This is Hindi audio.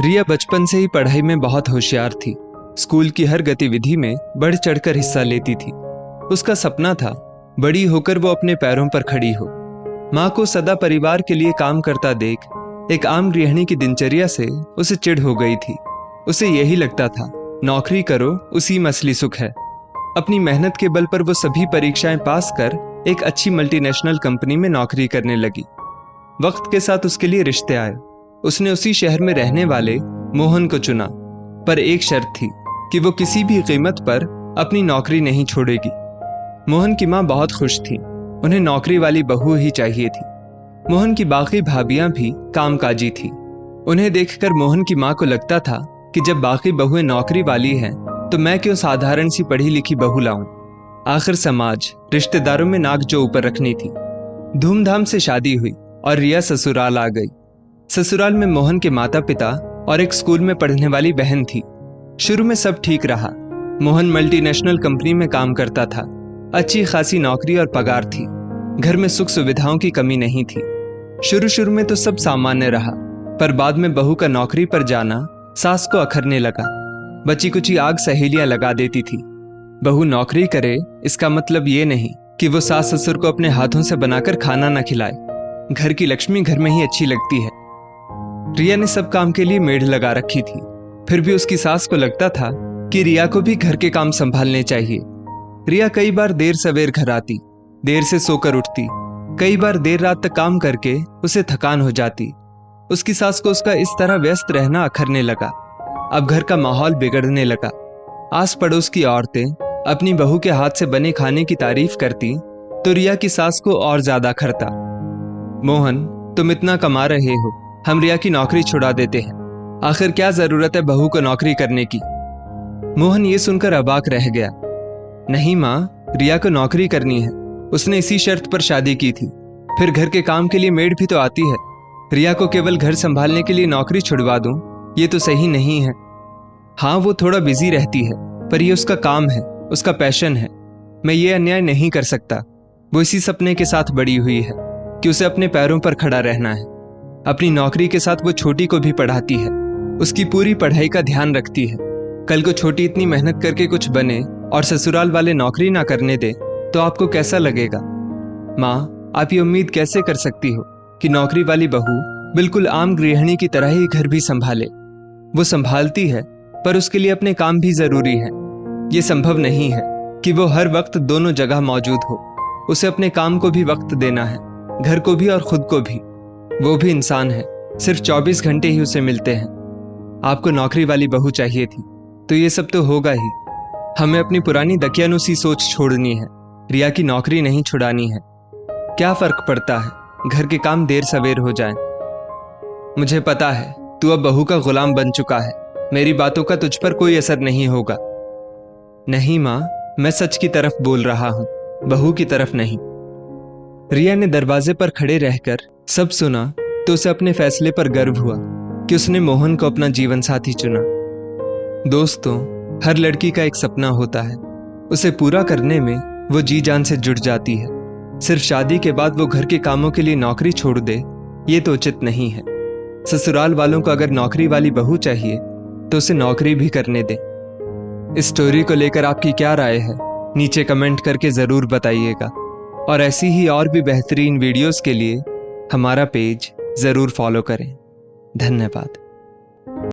रिया बचपन से ही पढ़ाई में बहुत होशियार थी। स्कूल की हर गतिविधि में बढ़ चढ़कर हिस्सा लेती थी। उसका सपना था बड़ी होकर वो अपने पैरों पर खड़ी हो। माँ को सदा परिवार के लिए काम करता देख एक आम गृहिणी की दिनचर्या से उसे चिढ़ हो गई थी। उसे यही लगता था नौकरी करो उसी में असली सुख है। अपनी मेहनत के बल पर वो सभी परीक्षाएं पास कर एक अच्छी मल्टीनेशनल कंपनी में नौकरी करने लगी। वक्त के साथ उसके लिए रिश्ते आए। उसने उसी शहर में रहने वाले मोहन को चुना, पर एक शर्त थी कि वो किसी भी कीमत पर अपनी नौकरी नहीं छोड़ेगी। मोहन की माँ बहुत खुश थी। उन्हें नौकरी वाली बहू ही चाहिए थी। मोहन की बाकी भाभियां भी कामकाजी थी। उन्हें देखकर मोहन की माँ को लगता था कि जब बाकी बहुएं नौकरी वाली हैं तो मैं क्यों साधारण सी पढ़ी लिखी बहू लाऊं। आखिर समाज रिश्तेदारों में नाक जो ऊपर रखनी थी। धूमधाम से शादी हुई और रिया ससुराल आ गई। ससुराल में मोहन के माता पिता और एक स्कूल में पढ़ने वाली बहन थी। शुरू में सब ठीक रहा। मोहन मल्टीनेशनल कंपनी में काम करता था। अच्छी खासी नौकरी और पगार थी। घर में सुख सुविधाओं की कमी नहीं थी। शुरू में तो सब सामान्य रहा, पर बाद में बहू का नौकरी पर जाना सास को अखरने लगा। बची कुची आग सहेलियां लगा देती थी। बहू नौकरी करे इसका मतलब ये नहीं कि वो सास ससुर को अपने हाथों से बनाकर खाना न खिलाए। घर की लक्ष्मी घर में ही अच्छी लगती है। रिया ने सब काम के लिए मेड लगा रखी थी, फिर भी उसकी सास को लगता था कि रिया को भी घर के काम संभालने चाहिए। रिया कई बार देर सवेर घर आती, देर से सोकर उठती। कई बार देर रात तक काम करके उसे थकान हो जाती। उसकी सास को उसका इस तरह व्यस्त रहना अखरने लगा। अब घर का माहौल बिगड़ने लगा। आस पड़ोस की औरतें अपनी बहू के हाथ से बने खाने की तारीफ करती तो रिया की सास को और ज्यादा अखरता। मोहन, तुम इतना कमा रहे हो, हम रिया की नौकरी छुड़ा देते हैं। आखिर क्या जरूरत है बहू को नौकरी करने की। मोहन ये सुनकर अबाक रह गया। नहीं माँ, रिया को नौकरी करनी है। उसने इसी शर्त पर शादी की थी। फिर घर के काम के लिए मेड भी तो आती है। रिया को केवल घर संभालने के लिए नौकरी छुड़वा दूं, ये तो सही नहीं है। हाँ, वो थोड़ा बिजी रहती है, पर ये उसका काम है, उसका पैशन है। मैं ये अन्याय नहीं कर सकता। वो इसी सपने के साथ बड़ी हुई है कि उसे अपने पैरों पर खड़ा रहना है। अपनी नौकरी के साथ वो छोटी को भी पढ़ाती है, उसकी पूरी पढ़ाई का ध्यान रखती है। कल को छोटी इतनी मेहनत करके कुछ बने और ससुराल वाले नौकरी ना करने दे तो आपको कैसा लगेगा। माँ, आप ये उम्मीद कैसे कर सकती हो कि नौकरी वाली बहू बिल्कुल आम गृहिणी की तरह ही घर भी संभाले। वो संभालती है, पर उसके लिए अपने काम भी जरूरी है। ये संभव नहीं है कि वो हर वक्त दोनों जगह मौजूद हो। उसे अपने काम को भी वक्त देना है, घर को भी और खुद को भी। वो भी इंसान है, सिर्फ 24 घंटे ही उसे मिलते हैं। आपको नौकरी वाली बहू चाहिए थी तो ये सब तो होगा ही। हमें अपनी पुरानी दकियानुसी सोच छोड़नी है। रिया की नौकरी नहीं छुड़ानी है। क्या फर्क पड़ता है, घर के काम देर सवेर हो जाएं। मुझे पता है तू अब बहू का गुलाम बन चुका है। मेरी बातों का तुझ पर कोई असर नहीं होगा। नहीं माँ, मैं सच की तरफ बोल रहा हूँ, बहू की तरफ नहीं। रिया ने दरवाजे पर खड़े रहकर सब सुना तो उसे अपने फैसले पर गर्व हुआ कि उसने मोहन को अपना जीवन साथी चुना। दोस्तों, हर लड़की का एक सपना होता है। उसे पूरा करने में वो जी जान से जुट जाती है। सिर्फ शादी के बाद वो घर के कामों के लिए नौकरी छोड़ दे, ये तो उचित नहीं है। ससुराल वालों को अगर नौकरी वाली बहू चाहिए तो उसे नौकरी भी करने दे। इस स्टोरी को लेकर आपकी क्या राय है, नीचे कमेंट करके जरूर बताइएगा। और ऐसी ही और भी बेहतरीन वीडियोस के लिए हमारा पेज जरूर फॉलो करें। धन्यवाद।